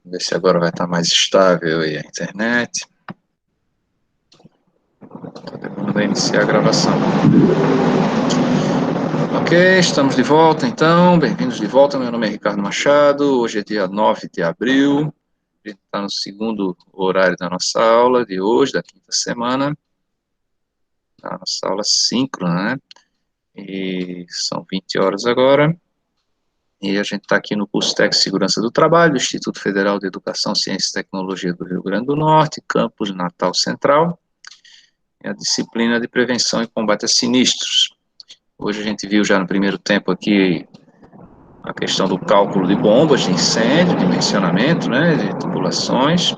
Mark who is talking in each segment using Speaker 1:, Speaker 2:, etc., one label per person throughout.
Speaker 1: Ver se agora vai estar mais estável aí a internet. Podemos iniciar a gravação. Ok, estamos de volta então. Bem-vindos de volta. Meu nome é Ricardo Machado. Hoje é dia 9 de abril. A gente está no segundo horário da nossa aula de hoje, da quinta semana. A nossa aula síncrona, né? E são 20 horas agora. E a gente está aqui no curso Técnico de Segurança do Trabalho, do Instituto Federal de Educação, Ciência e Tecnologia do Rio Grande do Norte, campus Natal Central, e a disciplina de Prevenção e Combate a Sinistros. Hoje a gente viu já no primeiro tempo aqui a questão do cálculo de bombas de incêndio, dimensionamento, né, de tubulações.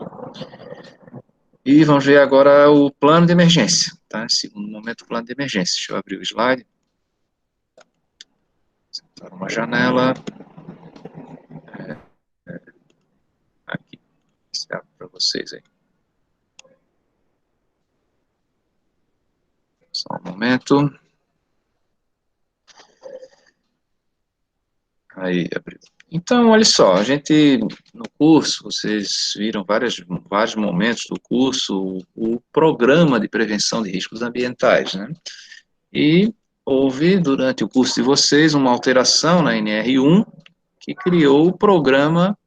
Speaker 1: E vamos ver agora o plano de emergência, tá? Segundo momento, o plano de emergência. Deixa eu abrir o slide. Sentar uma janela. Aqui, se abre para vocês aí. Só um momento. Aí, abriu. Então, olha só, a gente, no curso, vocês viram vários momentos do curso, o programa de prevenção de riscos ambientais, né? E houve, durante o curso de vocês, uma alteração na NR1, que criou o programa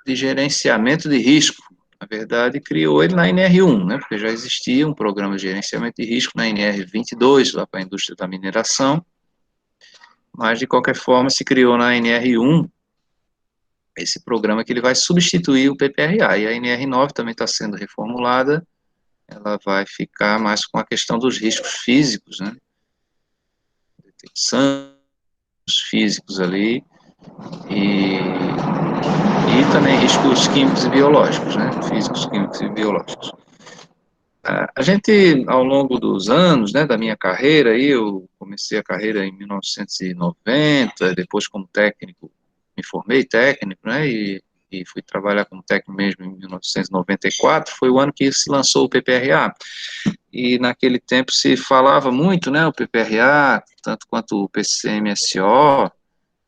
Speaker 1: de gerenciamento de risco. Na verdade, criou ele na NR1, né? Porque já existia um programa de gerenciamento de risco na NR22, lá para a indústria da mineração, mas, de qualquer forma, se criou na NR1 esse programa que ele vai substituir o PPRA, e a NR9 também está sendo reformulada, ela vai ficar mais com a questão dos riscos físicos, né, detecção físicos ali, e também riscos químicos e biológicos, né, físicos, químicos e biológicos. A gente, ao longo dos anos, né, da minha carreira, aí eu comecei a carreira em 1990, depois como técnico, me formei técnico, né, e fui trabalhar como técnico mesmo em 1994, foi o ano que se lançou o PPRA, e naquele tempo se falava muito, né, o PPRA, tanto quanto o PCMSO,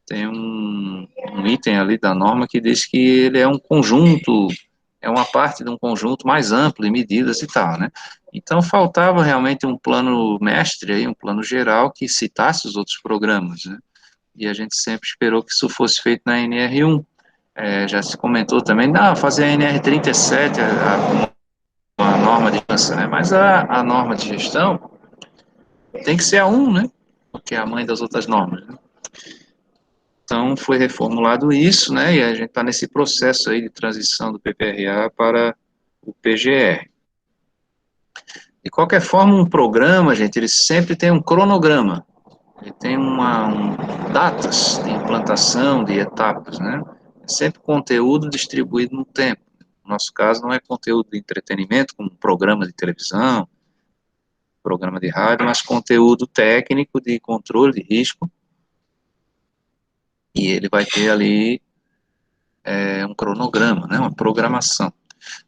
Speaker 1: tem um item ali da norma que diz que ele é um conjunto, é uma parte de um conjunto mais amplo de medidas e tal, né? Então faltava realmente um plano mestre aí, um plano geral que citasse os outros programas, né? E a gente sempre esperou que isso fosse feito na NR1. Já se comentou também, fazer a NR37, a norma de gestão, né? Mas a norma de gestão tem que ser a 1, né? Porque é a mãe das outras normas, né? Então, foi reformulado isso, né, e a gente está nesse processo aí de transição do PPRA para o PGR. De qualquer forma, um programa, gente, ele sempre tem um cronograma, ele tem datas de implantação, de etapas, né, é sempre conteúdo distribuído no tempo. No nosso caso, não é conteúdo de entretenimento, como programa de televisão, programa de rádio, mas conteúdo técnico de controle de risco, e ele vai ter ali um cronograma, né, uma programação.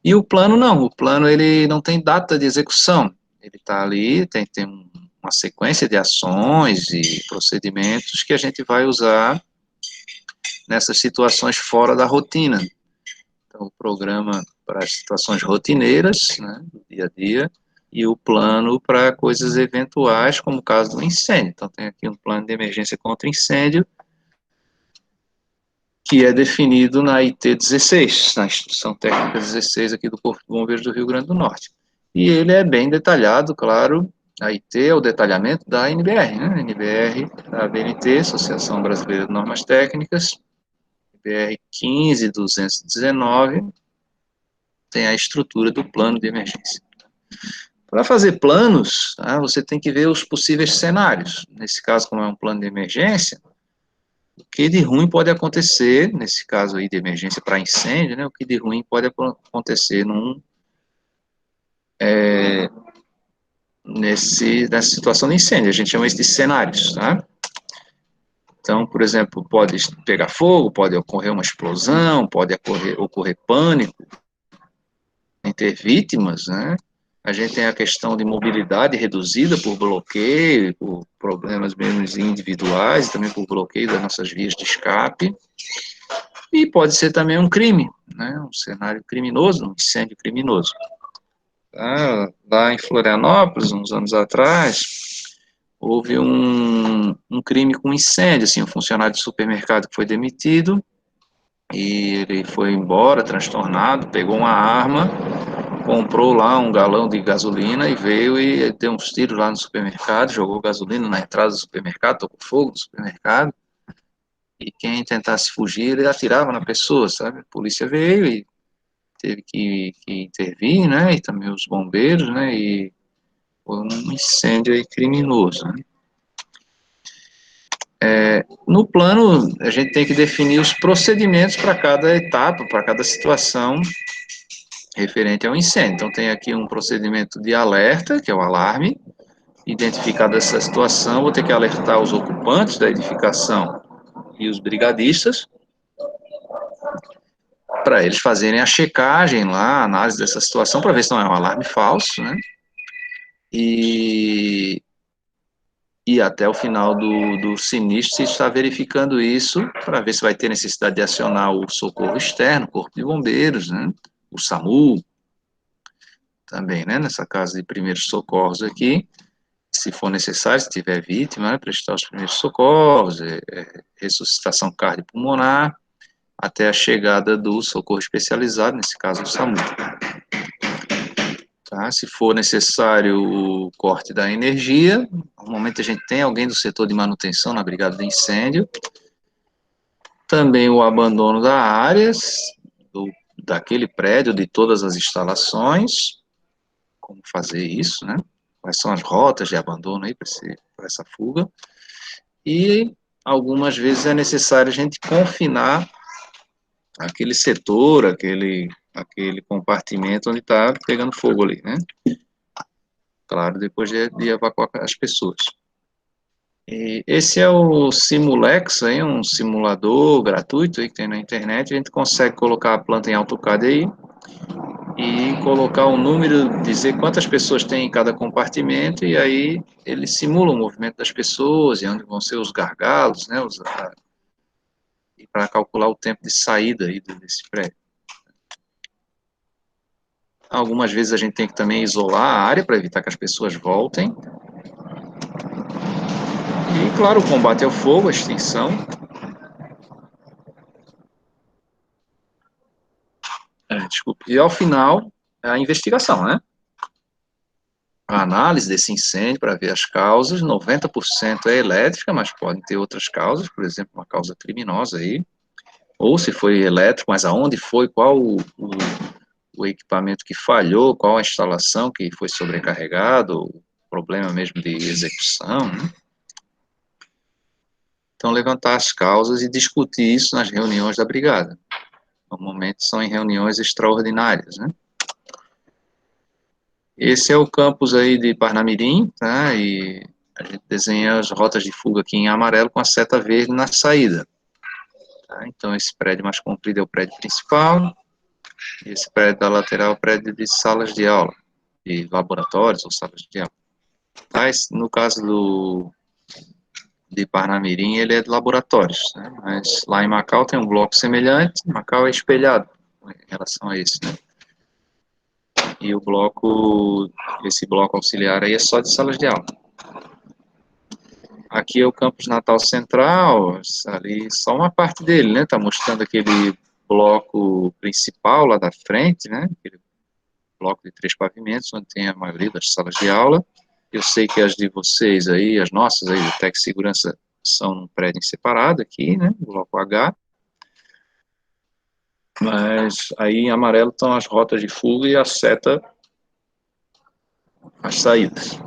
Speaker 1: E o plano não, o plano ele não tem data de execução, ele está ali, tem uma sequência de ações e procedimentos que a gente vai usar nessas situações fora da rotina. Então, o programa para as situações rotineiras, né, do dia a dia, e o plano para coisas eventuais, como o caso do incêndio. Então, tem aqui um plano de emergência contra incêndio, que é definido na IT 16, na Instrução Técnica 16 aqui do Corpo de Bombeiros do Rio Grande do Norte. E ele é bem detalhado, claro, a IT é o detalhamento da NBR, né? NBR, da ABNT, Associação Brasileira de Normas Técnicas, NBR 15219, tem a estrutura do plano de emergência. Para fazer planos, tá, você tem que ver os possíveis cenários. Nesse caso, como é um plano de emergência, o que de ruim pode acontecer, nesse caso aí de emergência para incêndio, né, o que de ruim pode acontecer nessa situação de incêndio, a gente chama isso de cenários, tá? Então, por exemplo, pode pegar fogo, pode ocorrer uma explosão, pode ocorrer pânico, ter vítimas, né? A gente tem a questão de mobilidade reduzida por bloqueio, por problemas mesmo individuais, e também por bloqueio das nossas vias de escape. E pode ser também um crime, né, um cenário criminoso, um incêndio criminoso. Lá em Florianópolis, uns anos atrás, houve um crime com incêndio, assim, um funcionário de supermercado que foi demitido, e ele foi embora transtornado, pegou uma arma, comprou lá um galão de gasolina e veio e deu uns tiros lá no supermercado, jogou gasolina na entrada do supermercado, tocou fogo no supermercado, e quem tentasse fugir, ele atirava na pessoa, sabe? A polícia veio e teve que intervir, né? E também os bombeiros, né? E foi um incêndio aí criminoso, né? No plano, a gente tem que definir os procedimentos para cada etapa, para cada situação referente ao incêndio. Então, tem aqui um procedimento de alerta, que é o alarme. Identificada essa situação, vou ter que alertar os ocupantes da edificação e os brigadistas, para eles fazerem a checagem lá, a análise dessa situação, para ver se não é um alarme falso, né? E, e até o final do sinistro se está verificando isso, para ver se vai ter necessidade de acionar o socorro externo, o Corpo de Bombeiros, né? O SAMU, também, né? Nessa casa de primeiros socorros aqui, se for necessário, se tiver vítima, né? Prestar os primeiros socorros, ressuscitação cardiopulmonar, até a chegada do socorro especializado, nesse caso o SAMU. Tá? Se for necessário o corte da energia, normalmente a gente tem alguém do setor de manutenção na brigada de incêndio, também o abandono da área, daquele prédio, de todas as instalações, como fazer isso, né? Quais são as rotas de abandono aí para essa fuga, e algumas vezes é necessário a gente confinar aquele setor, aquele compartimento onde está pegando fogo ali, né? Claro, depois de evacuar as pessoas. E esse é o Simulex, aí, um simulador gratuito aí que tem na internet. A gente consegue colocar a planta em AutoCAD aí e colocar o número, dizer quantas pessoas tem em cada compartimento, e aí ele simula o movimento das pessoas e onde vão ser os gargalos, né? E para calcular o tempo de saída aí desse prédio. Algumas vezes a gente tem que também isolar a área para evitar que as pessoas voltem. E, claro, o combate ao fogo, a extinção. Desculpe. E, ao final, a investigação, né? A análise desse incêndio para ver as causas. 90% é elétrica, mas podem ter outras causas, por exemplo, uma causa criminosa aí. Ou se foi elétrico, mas aonde foi, qual o equipamento que falhou, qual a instalação que foi sobrecarregado, o problema mesmo de execução, né? Então, levantar as causas e discutir isso nas reuniões da brigada. Normalmente são em reuniões extraordinárias, né? Esse é o campus aí de Parnamirim, tá? E a gente desenha as rotas de fuga aqui em amarelo com a seta verde na saída. Tá? Então, esse prédio mais comprido é o prédio principal, e esse prédio da lateral é o prédio de salas de aula, de laboratórios ou salas de aula. Tá? No caso de Parnamirim, ele é de laboratórios, né? Mas lá em Macau tem um bloco semelhante, Macau é espelhado em relação a esse, né? E esse bloco auxiliar aí é só de salas de aula. Aqui é o campus Natal Central, ali só uma parte dele, né? Tá mostrando aquele bloco principal lá da frente, né? Aquele bloco de 3 pavimentos, onde tem a maioria das salas de aula. Eu sei que as de vocês aí, as nossas aí, do Tec Segurança, são num prédio separado aqui, né? Bloco H. Mas aí em amarelo estão as rotas de fuga e a seta, as saídas.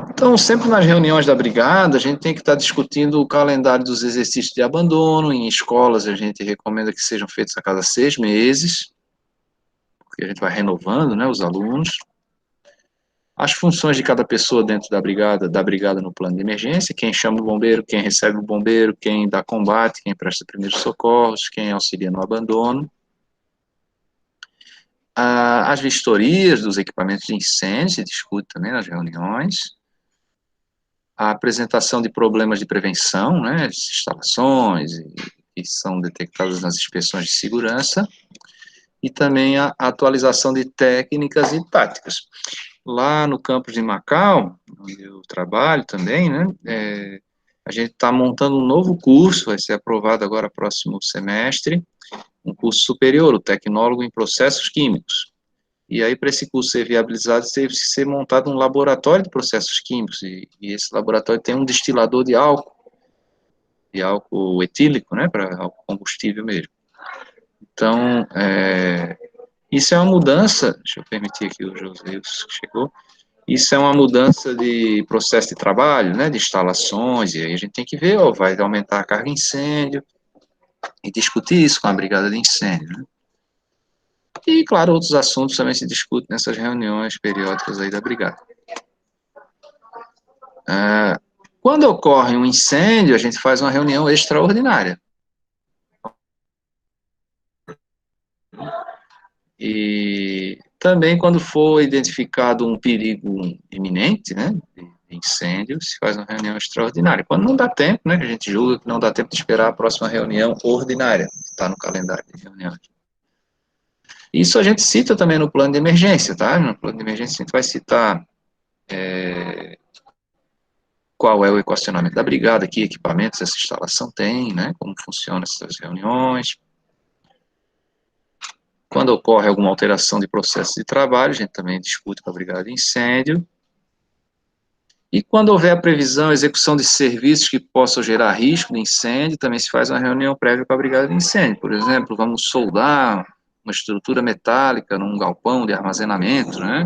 Speaker 1: Então, sempre nas reuniões da brigada, a gente tem que estar discutindo o calendário dos exercícios de abandono. Em escolas, a gente recomenda que sejam feitos a cada 6 meses, porque a gente vai renovando, né, os alunos. As funções de cada pessoa dentro da brigada no plano de emergência: quem chama o bombeiro, quem recebe o bombeiro, quem dá combate, quem presta primeiros socorros, quem auxilia no abandono. As vistorias dos equipamentos de incêndio se discute também nas reuniões. a apresentação de problemas de prevenção, né, de instalações, que são detectadas nas inspeções de segurança, e também a atualização de técnicas e táticas. Lá no campus de Macau, onde eu trabalho também, né, a gente está montando um novo curso, vai ser aprovado agora próximo semestre, um curso superior, o tecnólogo em processos químicos. E aí, para esse curso ser viabilizado, teve que ser montado um laboratório de processos químicos, e esse laboratório tem um destilador de álcool etílico, né, para álcool combustível mesmo. Então, isso é uma mudança, deixa eu permitir aqui o José que chegou, isso é uma mudança de processo de trabalho, né, de instalações, e aí a gente tem que ver, ó, vai aumentar a carga de incêndio, e discutir isso com a brigada de incêndio, né. E, claro, outros assuntos também se discutem nessas reuniões periódicas aí da brigada. Quando ocorre um incêndio, a gente faz uma reunião extraordinária. E também quando for identificado um perigo iminente, né, de incêndio, se faz uma reunião extraordinária. Quando não dá tempo, né, que a gente julga que não dá tempo de esperar a próxima reunião ordinária, está no calendário de reuniões. Isso a gente cita também no plano de emergência, tá? No plano de emergência a gente vai citar qual é o equacionamento da brigada, que equipamentos essa instalação tem, né, como funcionam essas reuniões. Quando ocorre alguma alteração de processo de trabalho, a gente também discute com a brigada de incêndio. E quando houver a previsão, execução de serviços que possam gerar risco de incêndio, também se faz uma reunião prévia com a brigada de incêndio. Por exemplo, vamos soldar uma estrutura metálica num galpão de armazenamento, né,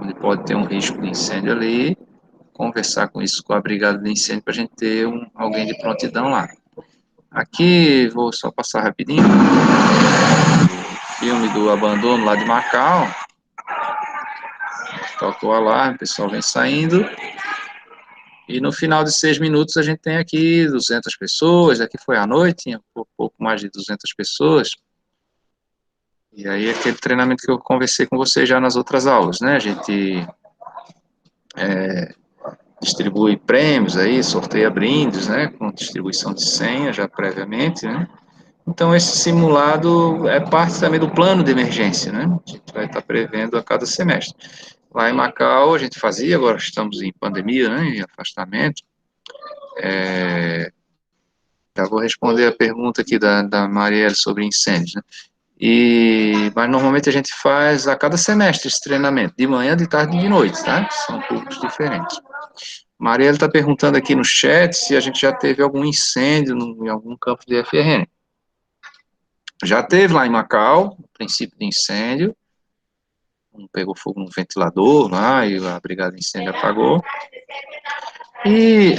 Speaker 1: onde pode ter um risco de incêndio ali, conversar com isso com a brigada de incêndio para a gente ter alguém de prontidão lá. Aqui, vou só passar rapidinho, filme do abandono lá de Macau, toca o alarme, o pessoal vem saindo, e no final de 6 minutos a gente tem aqui 200 pessoas, aqui foi à noite, tinha um pouco mais de 200 pessoas, e aí aquele treinamento que eu conversei com vocês já nas outras aulas, né, a gente distribui prêmios aí, sorteia brindes, né, com distribuição de senha já previamente, né. Então esse simulado é parte também do plano de emergência, né, a gente vai estar prevendo a cada semestre. Lá em Macau a gente fazia, agora estamos em pandemia, né, em afastamento. Já vou responder a pergunta aqui da Marielle sobre incêndios, né. Mas normalmente a gente faz a cada semestre esse treinamento, de manhã, de tarde e de noite, tá? São públicos diferentes. Marielle está perguntando aqui no chat se a gente já teve algum incêndio em algum campo de FRN. Já teve lá em Macau, princípio de incêndio, pegou fogo no ventilador lá e a brigada de incêndio apagou. E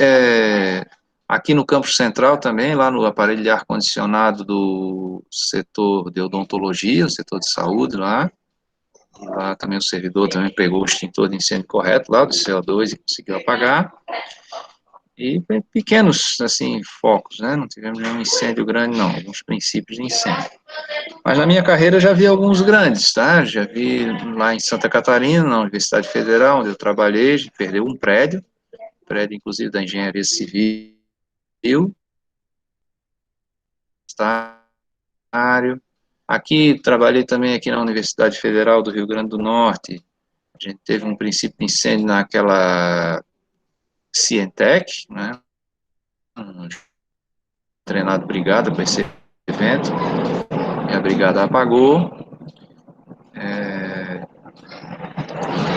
Speaker 1: aqui no campus central também, lá no aparelho de ar-condicionado do setor de odontologia, o setor de saúde lá, e lá também o servidor também pegou o extintor de incêndio correto lá, do CO2, e conseguiu apagar. E pequenos, assim, focos, né, não tivemos nenhum incêndio grande não, alguns princípios de incêndio. Mas na minha carreira eu já vi alguns grandes, tá? Já vi lá em Santa Catarina, na Universidade Federal, onde eu trabalhei, perdeu um prédio inclusive da Engenharia Civil, estário. Aqui, trabalhei também aqui na Universidade Federal do Rio Grande do Norte, a gente teve um princípio de incêndio naquela Cientec, né? Treinado brigada para esse evento, e a brigada apagou.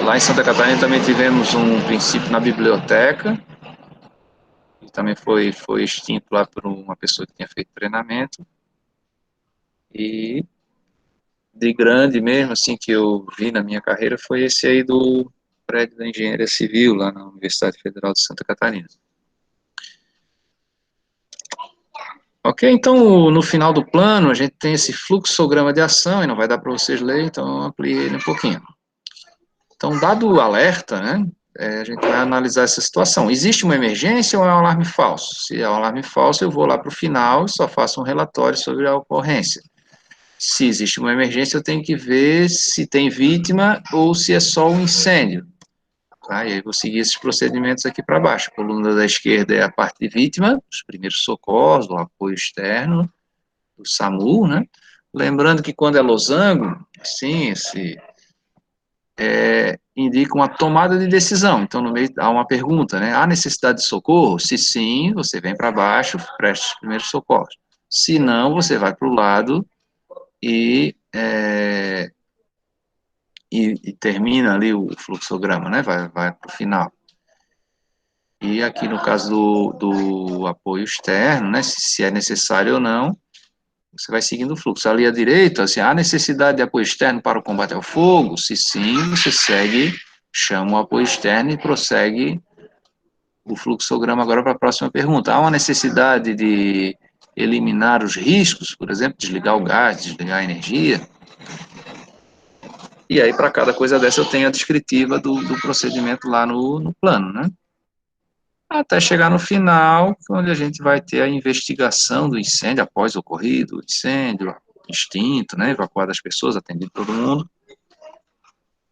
Speaker 1: Lá em Santa Catarina também tivemos um princípio na biblioteca, que também foi extinto lá por uma pessoa que tinha feito treinamento. E de grande mesmo, assim, que eu vi na minha carreira, foi esse aí do prédio da Engenharia Civil, lá na Universidade Federal de Santa Catarina. Ok, então no final do plano a gente tem esse fluxograma de ação, e não vai dar para vocês lerem, então eu ampliei ele um pouquinho. Então, dado o alerta, né, a gente vai analisar essa situação. Existe uma emergência ou é um alarme falso? Se é um alarme falso, eu vou lá para o final e só faço um relatório sobre a ocorrência. Se existe uma emergência, eu tenho que ver se tem vítima ou se é só um incêndio. Tá? E aí vou seguir esses procedimentos aqui para baixo. A coluna da esquerda é a parte de vítima, os primeiros socorros, o apoio externo, do SAMU, né? Lembrando que quando é losango, sim, indica uma tomada de decisão. Então, no meio há uma pergunta, né? Há necessidade de socorro? Se sim, você vem para baixo, presta os primeiros socorros. Se não, você vai para o lado e, e termina ali o fluxograma, né? Vai para o final. E aqui no caso do apoio externo, né? Se é necessário ou não, você vai seguindo o fluxo. Ali à direita, assim, há necessidade de apoio externo para o combate ao fogo? Se sim, você segue, chama o apoio externo e prossegue o fluxograma agora para a próxima pergunta. Há uma necessidade de eliminar os riscos, por exemplo, desligar o gás, desligar a energia? E aí, para cada coisa dessa, eu tenho a descritiva do procedimento lá no plano, né? Até chegar no final, onde a gente vai ter a investigação do incêndio, após o ocorrido, o incêndio, extinto, né, evacuado as pessoas, atendido todo mundo.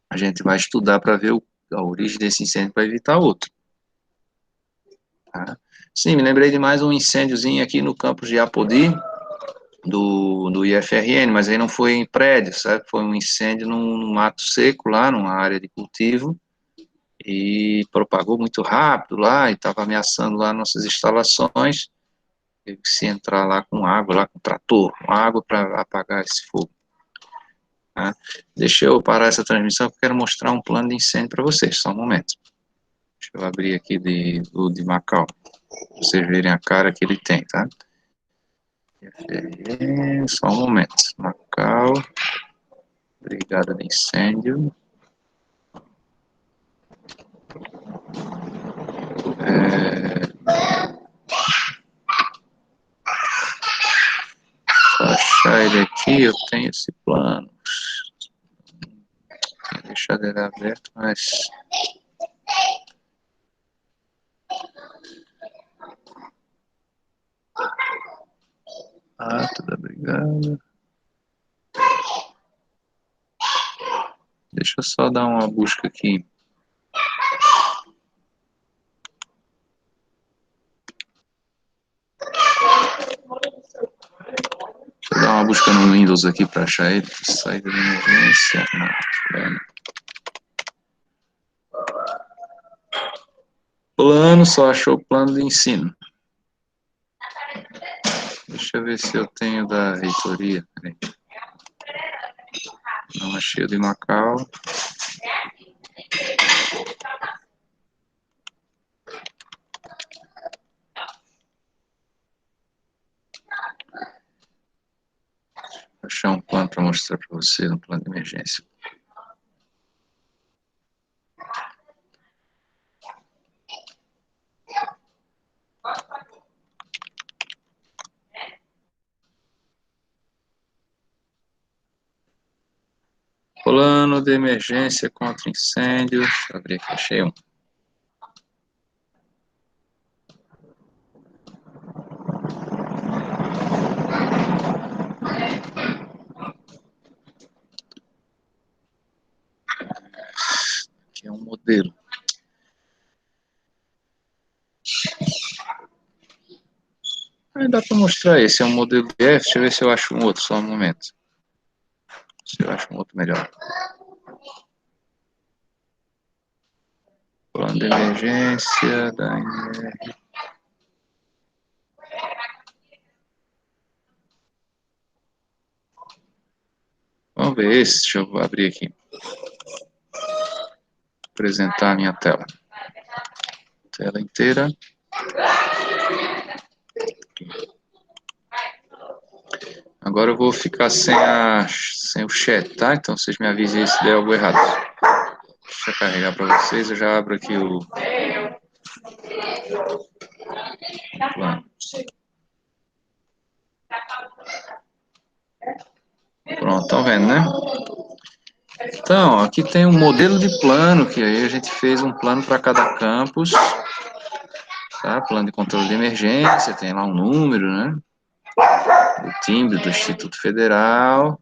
Speaker 1: A gente vai estudar para ver a origem desse incêndio para evitar outro. Tá? Sim, me lembrei de mais um incêndiozinho aqui no campus de Apodi, do IFRN, mas aí não foi em prédio, sabe? Foi um incêndio num mato seco lá, numa área de cultivo, e propagou muito rápido lá, e estava ameaçando lá nossas instalações. Teve que se entrar lá com água, lá com trator, com água para apagar esse fogo. Tá? Deixa eu parar essa transmissão, porque eu quero mostrar um plano de incêndio para vocês, só um momento. Deixa eu abrir aqui o de Macau, para vocês verem a cara que ele tem, tá? Só um momento. Macau, brigada de incêndio. Para achar ele aqui, eu tenho esse plano. Vou deixar ele aberto, mas... da brigada. Deixa eu só dar uma busca aqui. Deixa eu dar uma busca no Windows aqui para achar ele. Saída de emergência. Não. Plano, só achou o plano de ensino. Deixa eu ver se eu tenho da reitoria. Peraí. Não achei o de Macau. Vou achar um plano para mostrar para você, um plano de emergência. Plano de emergência contra incêndio. Deixa eu abrir aqui, achei um. Aqui é um modelo. Aí dá para mostrar esse, é um modelo de F. Deixa eu ver se eu acho um outro, só um momento. Se eu acho um outro melhor. Plano de emergência da NR. Vamos ver esse, deixa eu abrir aqui. Apresentar a minha tela. Tela inteira. Agora eu vou ficar sem o chat, tá? Então vocês me avisem se der algo errado. Deixa eu carregar para vocês, eu já abro aqui o plano. Pronto, estão vendo, né? Então, aqui tem um modelo de plano, que aí a gente fez um plano para cada campus, tá? Plano de controle de emergência, tem lá um número, né? Do timbre do Instituto Federal.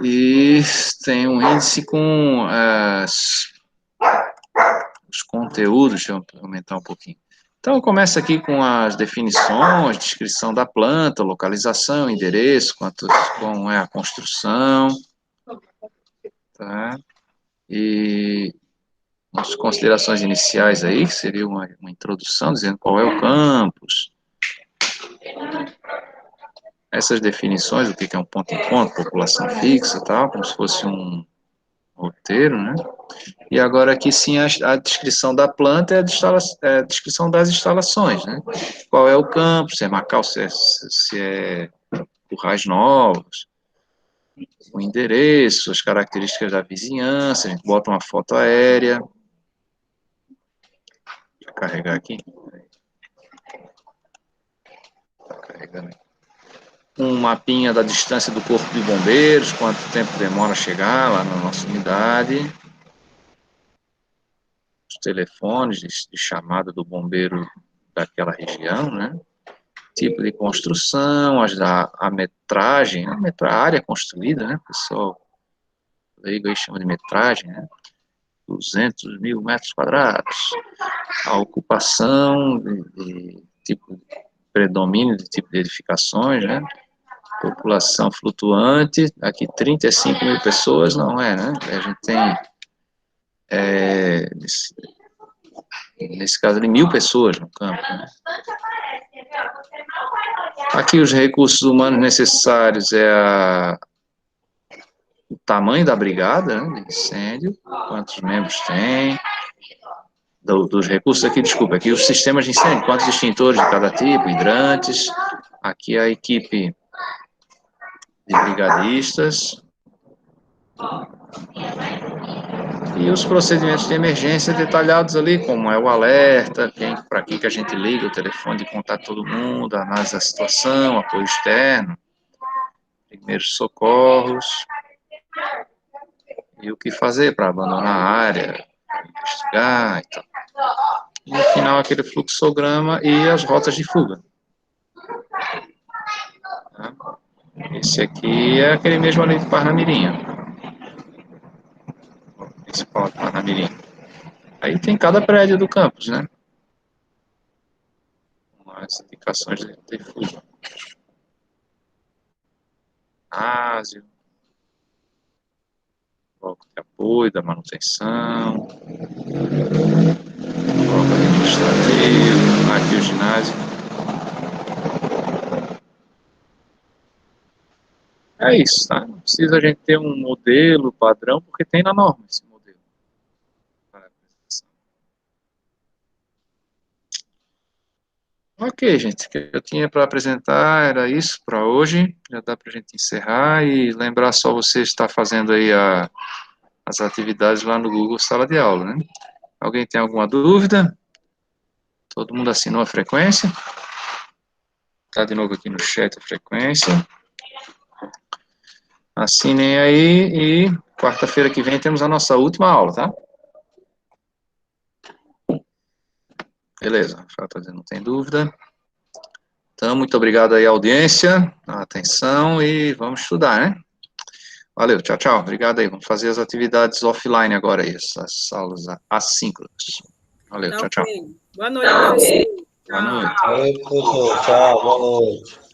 Speaker 1: E tem um índice com conteúdos, deixa eu aumentar um pouquinho. Então, começa aqui com as definições, descrição da planta, localização, endereço, como é a construção, tá? E as considerações iniciais aí, que seria uma introdução, dizendo qual é o campus. Essas definições, o que é um ponto em ponto, população fixa, tal, como se fosse um roteiro, né? E agora aqui sim a descrição da planta é a descrição das instalações, né? Qual é o campo, se é Macau, se é Currais Novos, o endereço, as características da vizinhança, a gente bota uma foto aérea. Deixa eu carregar aqui. Tá carregando aqui. Um mapinha da distância do corpo de bombeiros, quanto tempo demora a chegar lá na nossa unidade. Os telefones de chamada do bombeiro daquela região, né? Tipo de construção, a metragem, a área construída, né? O pessoal leigo aí chama de metragem, né? 200 mil metros quadrados. A ocupação, tipo, predomínio de tipo de edificações, né? População flutuante, aqui 35 mil pessoas, não é, né? A gente tem, nesse caso, de 1.000 pessoas no campo, né? Aqui os recursos humanos necessários o tamanho da brigada, né, de incêndio, quantos membros tem, dos recursos aqui, desculpa, aqui os sistemas de incêndio, quantos extintores de cada tipo, hidrantes, aqui a equipe de brigadistas, e os procedimentos de emergência detalhados ali, como é o alerta, para que a gente liga o telefone de contato todo mundo, análise da situação, apoio externo, primeiros socorros, e o que fazer para abandonar a área, investigar e tal. E no final aquele fluxograma e as rotas de fuga. Esse aqui é aquele mesmo ali de Parnamirim. Principal de Parnamirim. Aí tem cada prédio do campus, né? Com as indicações de fuga. Ginásio, bloco de apoio, da manutenção, bloco administrativo, aqui o ginásio. É isso, tá? Não precisa a gente ter um modelo padrão, porque tem na norma esse modelo. Ok, gente, o que eu tinha para apresentar era isso para hoje. Já dá para a gente encerrar e lembrar só você estar fazendo aí as atividades lá no Google Sala de Aula, né? Alguém tem alguma dúvida? Todo mundo assinou a frequência? Tá de novo aqui no chat a frequência. Assinem aí e quarta-feira que vem temos a nossa última aula, tá? Beleza, o Rafael tá dizendo não tem dúvida. Então, muito obrigado aí à audiência, a atenção e vamos estudar, né? Valeu, tchau, tchau. Obrigado aí. Vamos fazer as atividades offline agora aí, essas aulas assíncronas. Valeu, tchau, tchau.
Speaker 2: Boa noite, professor.
Speaker 1: Boa noite.
Speaker 3: Oi, professor. Tchau, boa noite.